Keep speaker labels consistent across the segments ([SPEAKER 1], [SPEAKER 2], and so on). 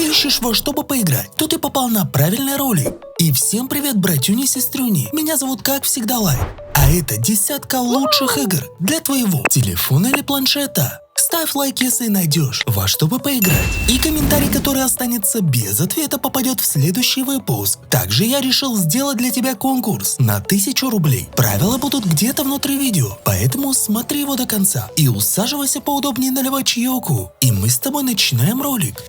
[SPEAKER 1] Ты ищешь во что бы поиграть, то ты попал на правильный ролик. И всем привет, братюни и сестрюни. Меня зовут, как всегда, Лайк. А это десятка лучших игр для твоего телефона или планшета. Ставь лайк, если найдешь во что бы поиграть. И комментарий, который останется без ответа, попадет в следующий выпуск. Также я решил сделать для тебя конкурс на 1000 рублей. Правила будут где-то внутри видео, поэтому смотри его до конца. И усаживайся поудобнее, наливай чаёку. И мы с тобой начинаем ролик.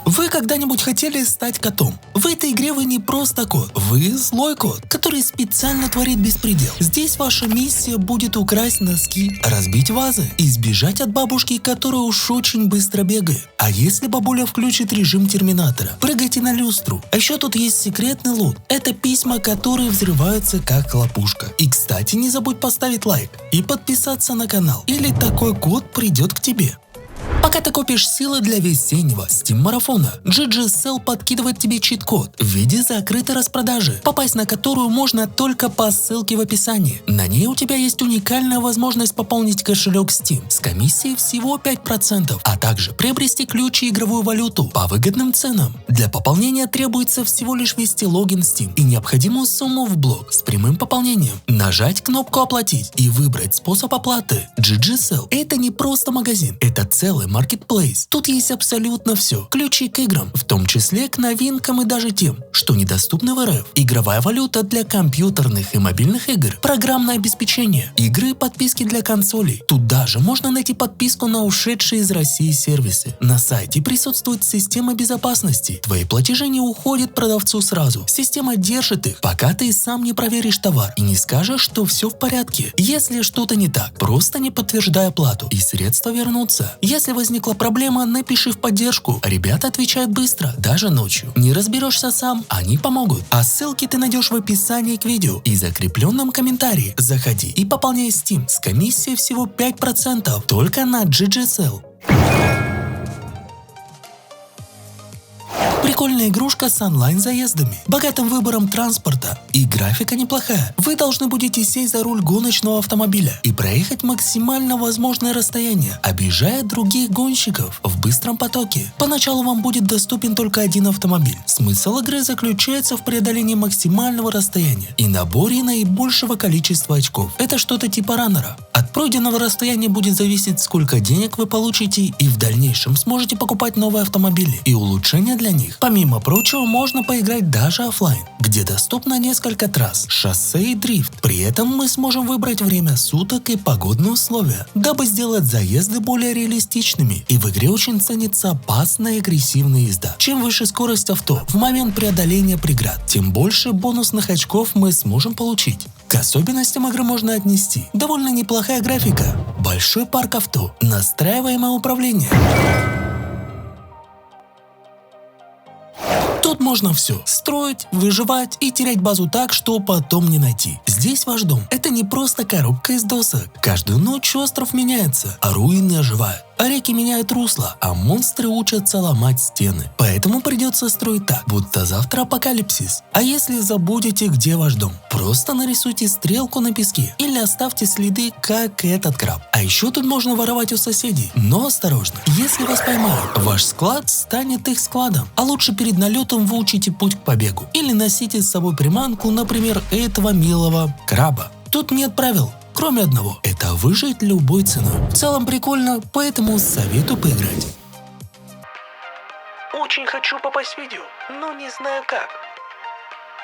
[SPEAKER 1] Вы когда-нибудь хотели стать котом? В этой игре вы не просто кот, вы злой кот, который специально творит беспредел. Здесь ваша миссия будет украсть носки, разбить вазы и сбежать от бабушки, которая уж очень быстро бегает. А если бабуля включит режим терминатора, прыгайте на люстру. А еще тут есть секретный лут. Это письма, которые взрываются как хлопушка. И кстати, не забудь поставить лайк и подписаться на канал, или такой кот придет к тебе. Пока ты копишь силы для весеннего Steam-марафона, GGSell подкидывает тебе чит-код в виде закрытой распродажи, попасть на которую можно только по ссылке в описании. На ней у тебя есть уникальная возможность пополнить кошелек Steam с комиссией всего 5%, а также приобрести ключи и игровую валюту по выгодным ценам. Для пополнения требуется всего лишь ввести логин Steam и необходимую сумму в блок с прямым пополнением, нажать кнопку «Оплатить» и выбрать способ оплаты. GGSell – это не просто магазин, это целый маркетплейс. Тут есть абсолютно все. Ключи к играм, в том числе к новинкам и даже тем, что недоступны в РФ. Игровая валюта для компьютерных и мобильных игр, программное обеспечение, игры и подписки для консолей. Тут даже можно найти подписку на ушедшие из России сервисы. На сайте присутствует система безопасности. Твои платежи не уходят продавцу сразу. Система держит их, пока ты сам не проверишь товар и не скажешь, что все в порядке. Если что-то не так, просто не подтверждай оплату, и средства вернутся. Если возникла проблема, напиши в поддержку. Ребята отвечают быстро, даже ночью. Не разберешься сам, они помогут. А ссылки ты найдешь в описании к видео и закрепленном комментарии. Заходи и пополняй Steam с комиссией всего 5% только на GGSell. Прикольная игрушка с онлайн-заездами, богатым выбором транспорта и графика неплохая. Вы должны будете сесть за руль гоночного автомобиля и проехать максимально возможное расстояние, объезжая других гонщиков в быстром потоке. Поначалу вам будет доступен только один автомобиль. Смысл игры заключается в преодолении максимального расстояния и наборе наибольшего количества очков. Это что-то типа раннера. От пройденного расстояния будет зависеть, сколько денег вы получите, и в дальнейшем сможете покупать новые автомобили и улучшения для них. Помимо прочего, можно поиграть даже офлайн, где доступно несколько трасс, шоссе и дрифт. При этом мы сможем выбрать время суток и погодные условия, дабы сделать заезды более реалистичными. И в игре очень ценится опасная и агрессивная езда. Чем выше скорость авто в момент преодоления преград, тем больше бонусных очков мы сможем получить. К особенностям игры можно отнести довольно неплохая графика, большой парк авто, настраиваемое управление. Тут можно все – строить, выживать и терять базу так, что потом не найти. Здесь ваш дом – это не просто коробка из досок. Каждую ночь остров меняется, а руины оживают. А реки меняют русло, а монстры учатся ломать стены. Поэтому придется строить так, будто завтра апокалипсис. А если забудете, где ваш дом, просто нарисуйте стрелку на песке или оставьте следы, как этот краб. А еще тут можно воровать у соседей. Но осторожно, если вас поймают, ваш склад станет их складом. А лучше перед налетом выучите путь к побегу. Или носите с собой приманку, например, этого милого краба. Тут нет правил. Кроме одного, это выжить любой ценой. В целом прикольно, поэтому советую поиграть. Очень хочу попасть в видео, но не знаю как.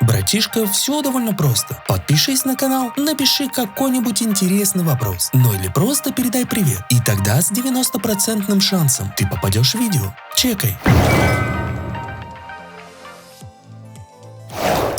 [SPEAKER 1] Братишка, все довольно просто. Подпишись на канал, напиши какой-нибудь интересный вопрос. Ну или просто передай привет. И тогда с 90% шансом ты попадешь в видео. Чекай.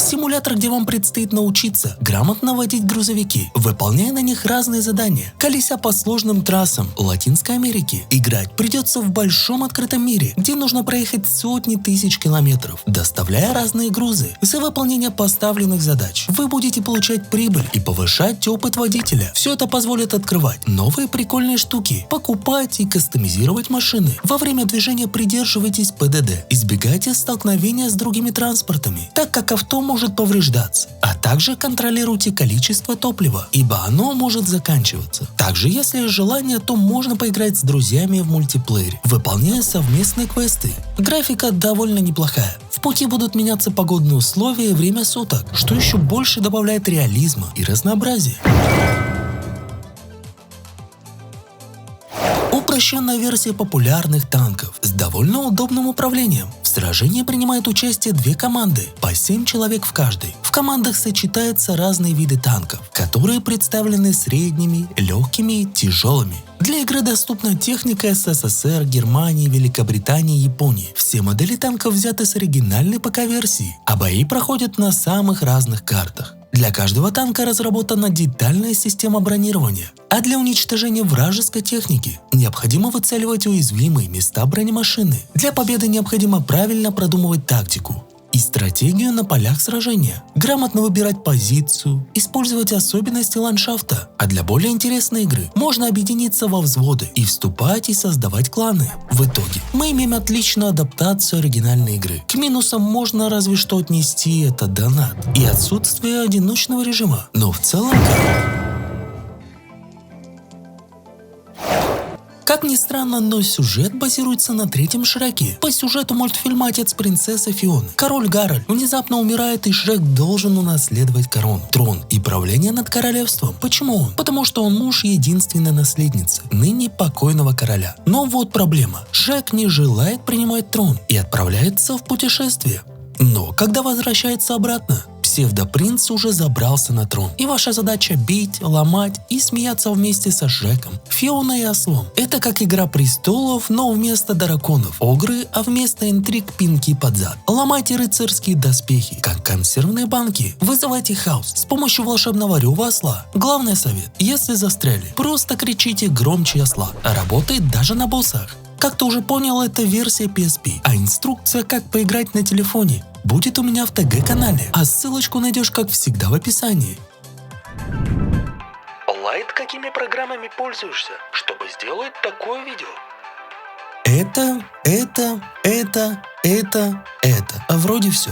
[SPEAKER 1] Симулятор, где вам предстоит научиться грамотно водить грузовики, выполняя на них разные задания, колеся по сложным трассам Латинской Америки. Играть придется в большом открытом мире, где нужно проехать сотни тысяч километров, доставляя разные грузы. За выполнение поставленных задач вы будете получать прибыль и повышать опыт водителя. Все это позволит открывать новые прикольные штуки, покупать и кастомизировать машины. Во время движения придерживайтесь ПДД, избегайте столкновения с другими транспортами, так как авто может может повреждаться. А также контролируйте количество топлива, ибо оно может заканчиваться. Также, если есть желание, то можно поиграть с друзьями в мультиплеере, выполняя совместные квесты. Графика довольно неплохая. В пути будут меняться погодные условия и время суток, что еще больше добавляет реализма и разнообразия. Упрощенная версия популярных танков с довольно удобным управлением. В сражении принимают участие 2 команды, по 7 человек в каждой. В командах сочетаются разные виды танков, которые представлены средними, легкими и тяжелыми. Для игры доступна техника СССР, Германии, Великобритании и Японии. Все модели танков взяты с оригинальной ПК-версии, а бои проходят на самых разных картах. Для каждого танка разработана детальная система бронирования, а для уничтожения вражеской техники необходимо выцеливать уязвимые места бронемашины. Для победы необходимо правильно продумывать тактику и стратегию на полях сражения, грамотно выбирать позицию, использовать особенности ландшафта. А для более интересной игры можно объединиться во взводы и вступать и создавать кланы. В итоге мы имеем отличную адаптацию оригинальной игры. К минусам можно разве что отнести это донат и отсутствие одиночного режима, но в целом как ни странно, но сюжет базируется на 3-м Шреке. По сюжету мультфильма отец принцессы Фионы, король Гарольд, внезапно умирает, и Шрек должен унаследовать корону, трон и правление над королевством. Почему он? Потому что он муж единственной наследницы, ныне покойного короля. Но вот проблема. Шрек не желает принимать трон и отправляется в путешествие. Но когда возвращается обратно, псевдопринц уже забрался на трон. И ваша задача бить, ломать и смеяться вместе со Шреком, Фионой и ослом. Это как Игра престолов, но вместо драконов огры, а вместо интриг пинки под зад. Ломайте рыцарские доспехи, как консервные банки. Вызывайте хаос с помощью волшебного рёва осла. Главный совет: если застряли, просто кричите громче осла. Работает даже на боссах. Как ты уже понял, это версия PSP, а инструкция, как поиграть на телефоне, будет у меня в ТГ-канале, а ссылочку найдешь, как всегда, в описании.
[SPEAKER 2] Лайт, какими программами пользуешься, чтобы сделать такое видео?
[SPEAKER 1] А вроде все.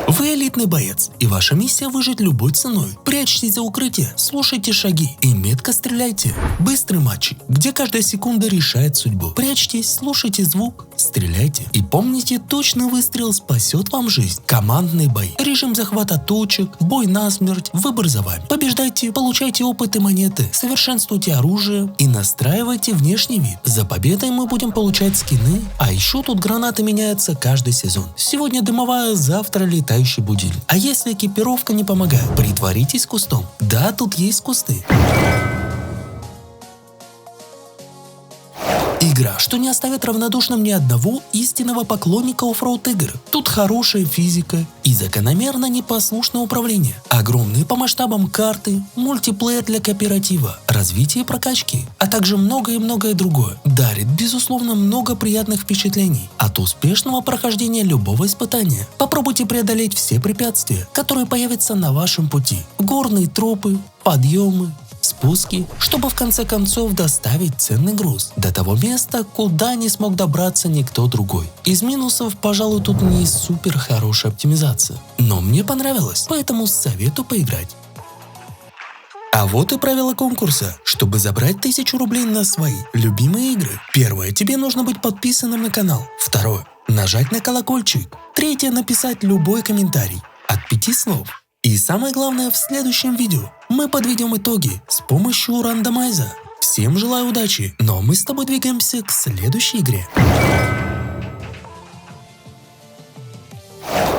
[SPEAKER 1] Вы элитный боец, и ваша миссия выжить любой ценой. Прячьтесь за укрытие, слушайте шаги и метко стреляйте. Быстрые матчи, где каждая секунда решает судьбу. Прячьтесь, слушайте звук, стреляйте. И помните, точный выстрел спасет вам жизнь. Командный бой, режим захвата точек, бой насмерть, выбор за вами. Побеждайте, получайте опыт и монеты, совершенствуйте оружие и настраивайте внешний вид. За победой мы будем получать скины, а еще тут гранаты меняются каждый сезон. Сегодня дымовая, завтра летающий будильник. А если экипировка не помогает, притворитесь кустом. Да, тут есть кусты. Игра, что не оставит равнодушным ни одного истинного поклонника оффроуд игр. Тут хорошая физика и закономерно непослушное управление. Огромные по масштабам карты, мультиплеер для кооператива, развитие прокачки, а также многое другое. Дарит, безусловно, много приятных впечатлений от успешного прохождения любого испытания. Попробуйте преодолеть все препятствия, которые появятся на вашем пути. Горные тропы, подъемы, спуски, чтобы в конце концов доставить ценный груз до того места, куда не смог добраться никто другой. Из минусов, пожалуй, тут не супер хорошая оптимизация, но мне понравилось, поэтому советую поиграть. А вот и правила конкурса. Чтобы забрать 1000 рублей на свои любимые игры. Первое, тебе нужно быть подписанным на канал. Второе, нажать на колокольчик. Третье, написать любой комментарий от 5 слов. И самое главное, в следующем видео мы подведем итоги с помощью рандомайза. Всем желаю удачи, но мы с тобой двигаемся к следующей игре.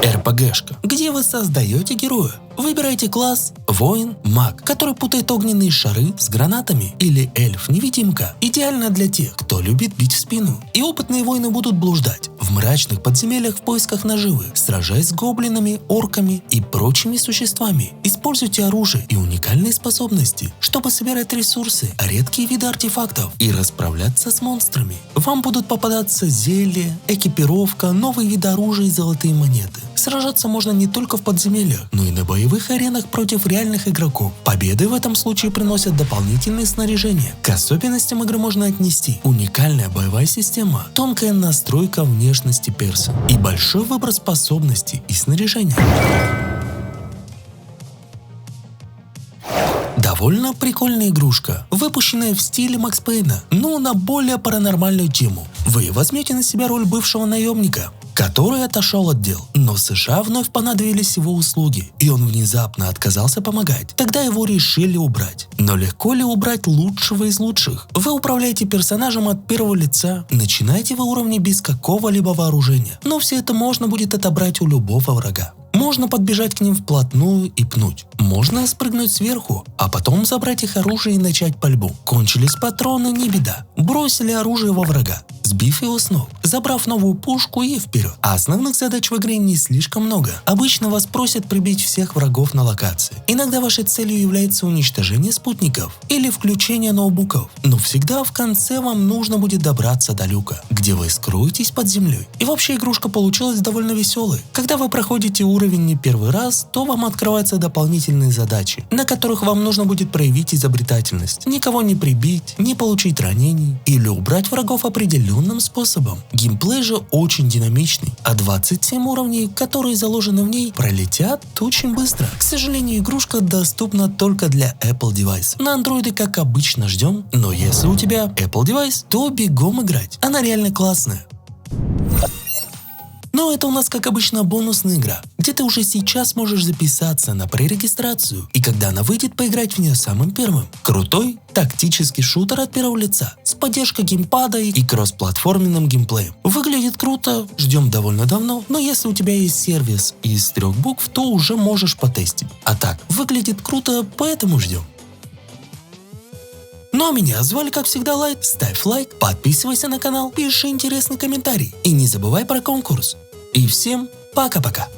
[SPEAKER 1] РПГшка, где вы создаете героя. Выбирайте класс воин, маг, который путает огненные шары с гранатами, или эльф-невидимка. Идеально для тех, кто любит бить в спину. И опытные воины будут блуждать в мрачных подземельях в поисках наживы, сражаясь с гоблинами, орками и прочими существами. Используйте оружие и уникальные способности, чтобы собирать ресурсы, редкие виды артефактов и расправляться с монстрами. Вам будут попадаться зелья, экипировка, новые виды оружия и золотые монеты. Сражаться можно не только в подземельях, но и на боевых аренах против реальных игроков. Победы в этом случае приносят дополнительные снаряжения. К особенностям игры можно отнести уникальная боевая система, тонкая настройка внешности перса и большой выбор способностей и снаряжения. Довольно прикольная игрушка, выпущенная в стиле Макс Пейна, но на более паранормальную тему. Вы возьмете на себя роль бывшего наемника, который отошел от дел, но в США вновь понадобились его услуги, и он внезапно отказался помогать. Тогда его решили убрать. Но легко ли убрать лучшего из лучших? Вы управляете персонажем от первого лица, начинаете вы уровни без какого-либо вооружения, но все это можно будет отобрать у любого врага. Можно подбежать к ним вплотную и пнуть. Можно спрыгнуть сверху, а потом забрать их оружие и начать пальбу. Кончились патроны, не беда. Бросили оружие во врага, сбив его с ног, забрав новую пушку и вперед. А основных задач в игре не слишком много. Обычно вас просят прибить всех врагов на локации. Иногда вашей целью является уничтожение спутников или включение ноутбуков. Но всегда в конце вам нужно будет добраться до люка, где вы скроетесь под землей. И вообще игрушка получилась довольно веселой. Когда вы проходите уровень не первый раз, то вам открываются дополнительные задачи, на которых вам нужно будет проявить изобретательность. Никого не прибить, не получить ранений или убрать врагов определенным способом. Геймплей же очень динамичный, а 27 уровней, которые заложены в ней, пролетят очень быстро. К сожалению, игрушка доступна только для Apple девайс. На Android, как обычно, ждем, но если у тебя Apple девайс, то бегом играть. Она реально классная. Но это у нас, как обычно, бонусная игра, где ты уже сейчас можешь записаться на пререгистрацию, и когда она выйдет, поиграть в нее самым первым. Крутой тактический шутер от первого лица с поддержкой геймпада и кроссплатформенным геймплеем. Выглядит круто, ждем довольно давно, но если у тебя есть сервис из 3 букв, то уже можешь потестить. А так, выглядит круто, поэтому ждем. Ну а меня звали, как всегда, Лайт. Ставь лайк, подписывайся на канал, пиши интересный комментарий и не забывай про конкурс. И всем пока-пока.